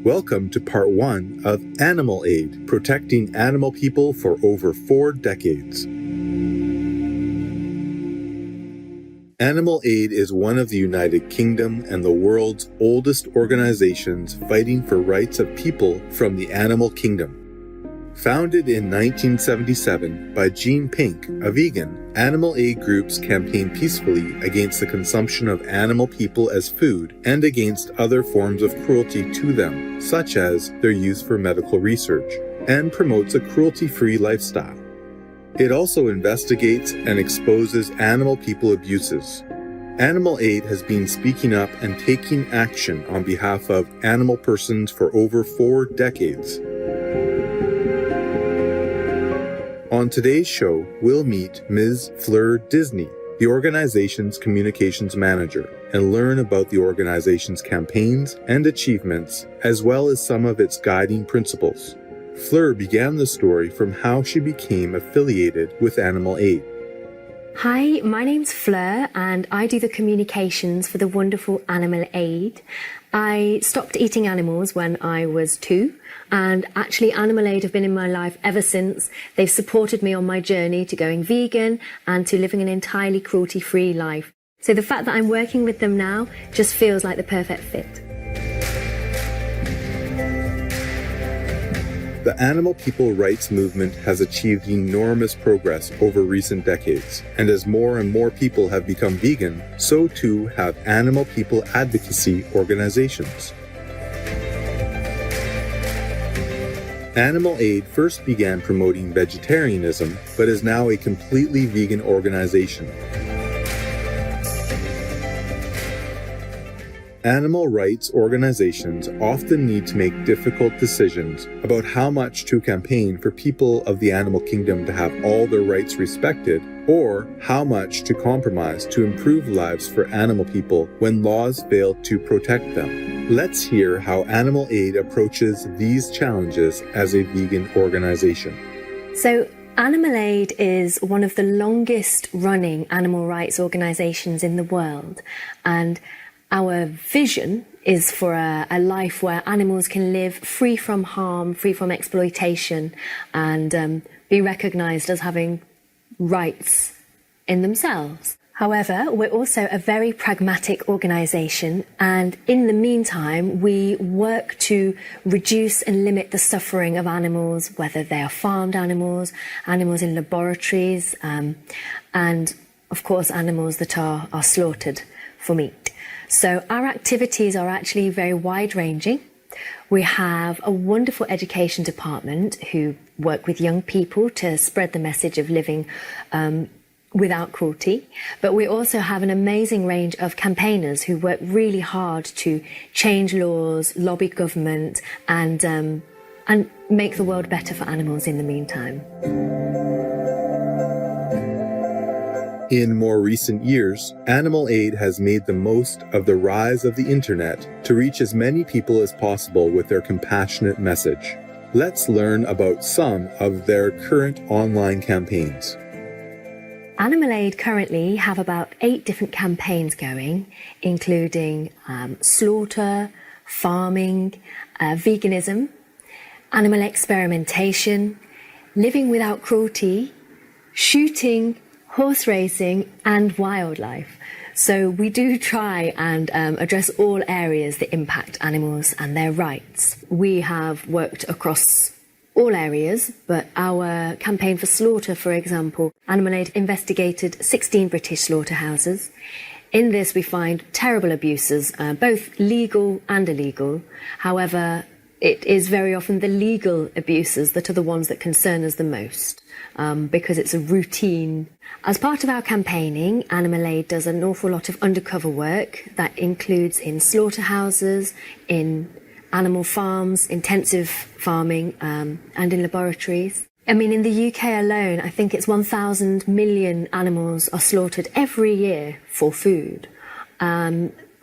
Welcome to part 1 of Animal Aid, protecting animal people for over 4 decades. Animal Aid is one of the United Kingdom and the world's oldest organizations fighting for rights of people from the animal kingdom. Founded in 1977 by Jean Pink, a vegan, Animal Aid groups campaign peacefully against the consumption of animal people as food and against other forms of cruelty to them, such as their use for medical research, and promotes a cruelty-free lifestyle. It also investigates and exposes animal people abuses. Animal Aid has been speaking up and taking action on behalf of animal persons for over 4 decades. On today's show, we'll meet Ms. Fleur Disney, the organization's communications manager, and learn about the organization's campaigns and achievements, as well as some of its guiding principles. Fleur began the story from how she became affiliated with Animal Aid. Hi, my name's Fleur and I do the communications for the wonderful Animal Aid. I stopped eating animals when I was 2 and actually Animal Aid have been in my life ever since. They've supported me on my journey to going vegan and to living an entirely cruelty-free life. So the fact that I'm working with them now just feels like the perfect fit. The animal people rights movement has achieved enormous progress over recent decades, and as more and more people have become vegan, so too have animal people advocacy organizations. Animal Aid first began promoting vegetarianism, but is now a completely vegan organization. Animal rights organizations often need to make difficult decisions about how much to campaign for people of the animal kingdom to have all their rights respected, or how much to compromise to improve lives for animal people when laws fail to protect them. Let's hear how Animal Aid approaches these challenges as a vegan organization. So, Animal Aid is one of the longest running animal rights organizations in the world, and our vision is for a life where animals can live free from harm, free from exploitation, and be recognized as having rights in themselves. However, we're also a very pragmatic organization, and in the meantime, we work to reduce and limit the suffering of animals, whether they are farmed animals, animals in laboratories, and of course, animals that are slaughtered for meat. So our activities are actually very wide-ranging. We have a wonderful education department who work with young people to spread the message of living without cruelty. But we also have an amazing range of campaigners who work really hard to change laws, lobby government, and make the world better for animals in the meantime. In more recent years, Animal Aid has made the most of the rise of the internet to reach as many people as possible with their compassionate message. Let's learn about some of their current online campaigns. Animal Aid currently have about 8 different campaigns going, including slaughter, farming, veganism, animal experimentation, living without cruelty, shooting, horse racing and wildlife. So we do try and address all areas that impact animals and their rights. We have worked across all areas, but our campaign for slaughter, for example, Animal Aid investigated 16 British slaughterhouses. In this we find terrible abuses, both legal and illegal. However, it is very often the legal abuses that are the ones that concern us the most, because it's a routine. As part of our campaigning, Animal Aid does an awful lot of undercover work that includes in slaughterhouses, in animal farms, intensive farming, and in laboratories. I mean, in the UK alone, I think it's 1,000 million animals are slaughtered every year for food.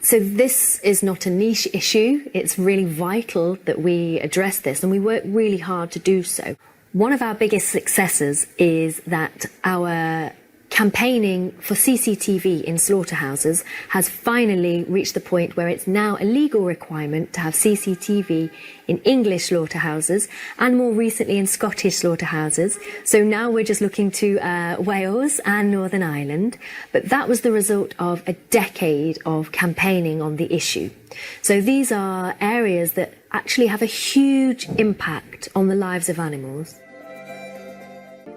So this is not a niche issue. It's really vital that we address this, and we work really hard to do so. One of our biggest successes is that our campaigning for CCTV in slaughterhouses has finally reached the point where it's now a legal requirement to have CCTV in English slaughterhouses and more recently in Scottish slaughterhouses. So now we're just looking to Wales and Northern Ireland. But that was the result of a decade of campaigning on the issue. So these are areas that actually have a huge impact on the lives of animals.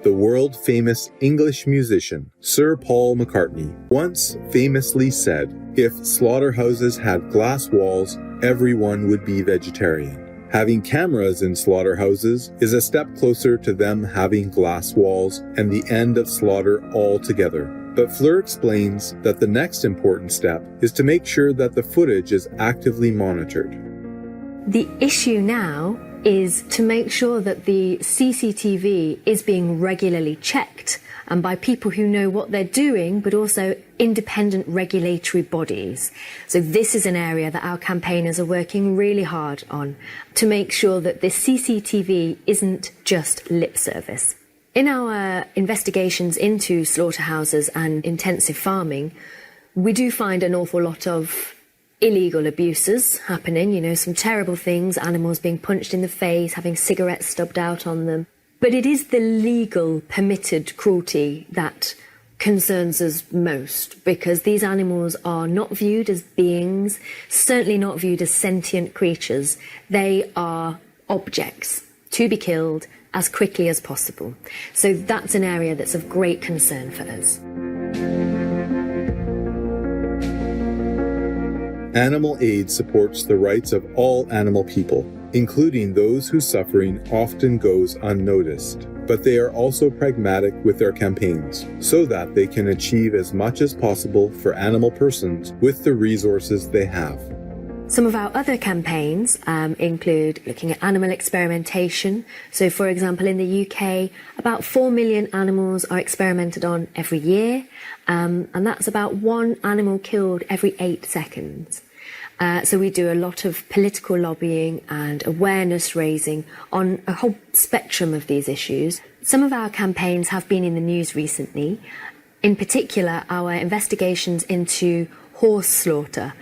The world-famous English musician Sir Paul McCartney once famously said, "If slaughterhouses had glass walls, everyone would be vegetarian." Having cameras in slaughterhouses is a step closer to them having glass walls and the end of slaughter altogether. But Fleur explains that the next important step is to make sure that the footage is actively monitored. The issue now is to make sure that the CCTV is being regularly checked, and by people who know what they're doing, but also independent regulatory bodies. So this is an area that our campaigners are working really hard on to make sure that this CCTV isn't just lip service. In our investigations into slaughterhouses and intensive farming, we do find an awful lot of illegal abuses happening, some terrible things, animals being punched in the face, having cigarettes stubbed out on them. But it is the legal, permitted cruelty that concerns us most, because these animals are not viewed as beings, certainly not viewed as sentient creatures. They are objects to be killed as quickly as possible. So that's an area that's of great concern for us. Animal aid supports the rights of all animal people, including those whose suffering often goes unnoticed. But they are also pragmatic with their campaigns, so that they can achieve as much as possible for animal persons with the resources they have. Some of our other campaigns include looking at animal experimentation. So, for example, in the UK, about 4 million animals are experimented on every year, and that's about one animal killed every 8 seconds. So we do a lot of political lobbying and awareness raising on a whole spectrum of these issues. Some of our campaigns have been in the news recently. In particular, our investigations into horse slaughter.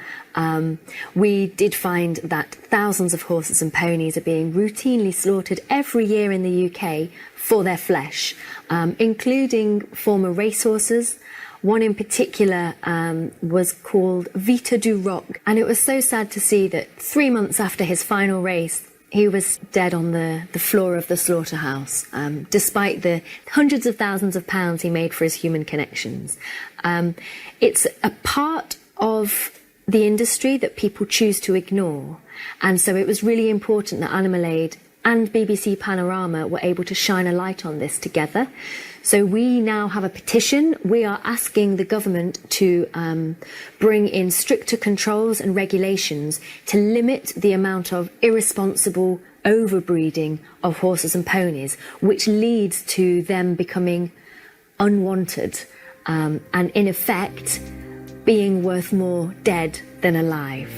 We did find that thousands of horses and ponies are being routinely slaughtered every year in the UK for their flesh, including former racehorses. One in particular was called Vita du Roc, and it was so sad to see that 3 months after his final race, he was dead on the floor of the slaughterhouse, despite the hundreds of thousands of pounds he made for his human connections. It's a part of the industry that people choose to ignore. And so it was really important that Animal Aid and BBC Panorama were able to shine a light on this together. So we now have a petition. We are asking the government to bring in stricter controls and regulations to limit the amount of irresponsible overbreeding of horses and ponies, which leads to them becoming unwanted and, in effect, being worth more dead than alive.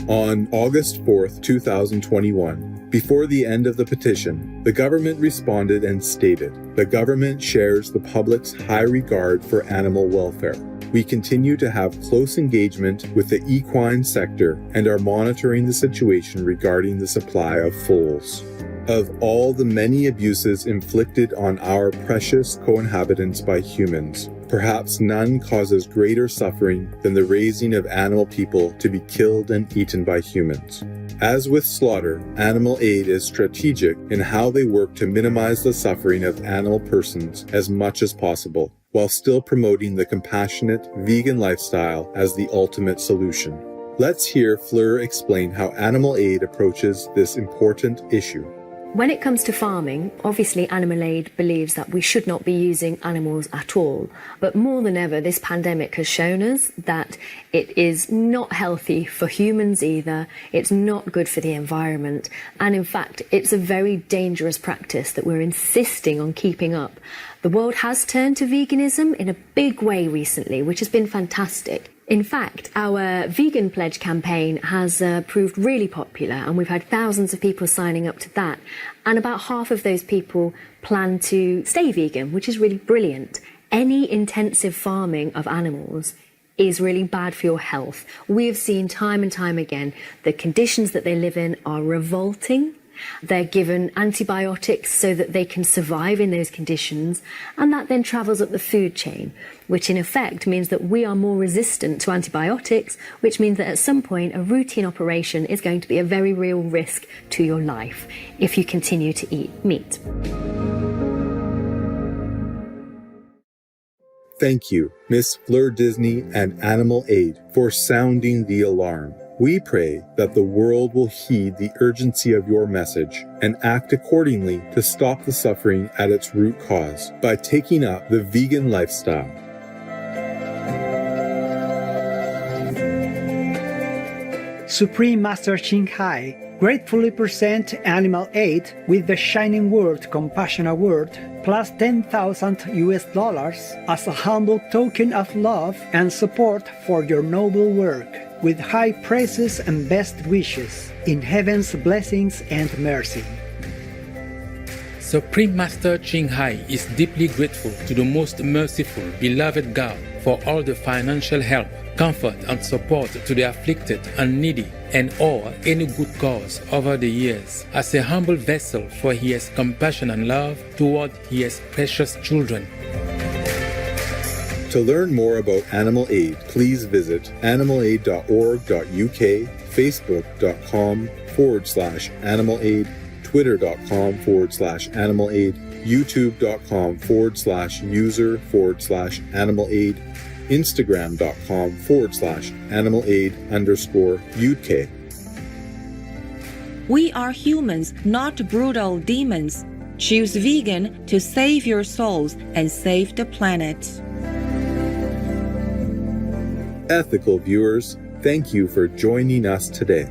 On August 4th, 2021, before the end of the petition, the government responded and stated, "The government shares the public's high regard for animal welfare. We continue to have close engagement with the equine sector and are monitoring the situation regarding the supply of foals. Of all the many abuses inflicted on our precious co-inhabitants by humans, perhaps none causes greater suffering than the raising of animal people to be killed and eaten by humans. As with slaughter, Animal Aid is strategic in how they work to minimize the suffering of animal persons as much as possible, while still promoting the compassionate vegan lifestyle as the ultimate solution." Let's hear Fleur explain how Animal Aid approaches this important issue. When it comes to farming, obviously Animal Aid believes that we should not be using animals at all. But more than ever, this pandemic has shown us that it is not healthy for humans either. It's not good for the environment. And in fact, it's a very dangerous practice that we're insisting on keeping up. The world has turned to veganism in a big way recently, which has been fantastic. In fact, our Vegan Pledge campaign has proved really popular, and we've had thousands of people signing up to that. And about half of those people plan to stay vegan, which is really brilliant. Any intensive farming of animals is really bad for your health. We have seen time and time again the conditions that they live in are revolting. They're given antibiotics so that they can survive in those conditions, and that then travels up the food chain, which in effect means that we are more resistant to antibiotics, which means that at some point a routine operation is going to be a very real risk to your life if you continue to eat meat. Thank you, Miss Fleur Disney and Animal Aid, for sounding the alarm. We pray that the world will heed the urgency of your message and act accordingly to stop the suffering at its root cause by taking up the vegan lifestyle. Supreme Master Ching Hai gratefully present Animal Aid with the Shining World Compassion Award plus $10,000 as a humble token of love and support for your noble work, with high praises and best wishes in heaven's blessings and mercy. Supreme Master Ching Hai is deeply grateful to the most merciful, beloved God for all the financial help, comfort, and support to the afflicted and needy, and all any good cause over the years, as a humble vessel for His compassion and love toward His precious children. To learn more about Animal Aid, please visit animalaid.org.uk, facebook.com/animalaid, twitter.com/animalaid, youtube.com/user/animalaid, instagram.com/animalaid_UK. We are humans, not brutal demons. Choose vegan to save your souls and save the planet. Ethical viewers, thank you for joining us today.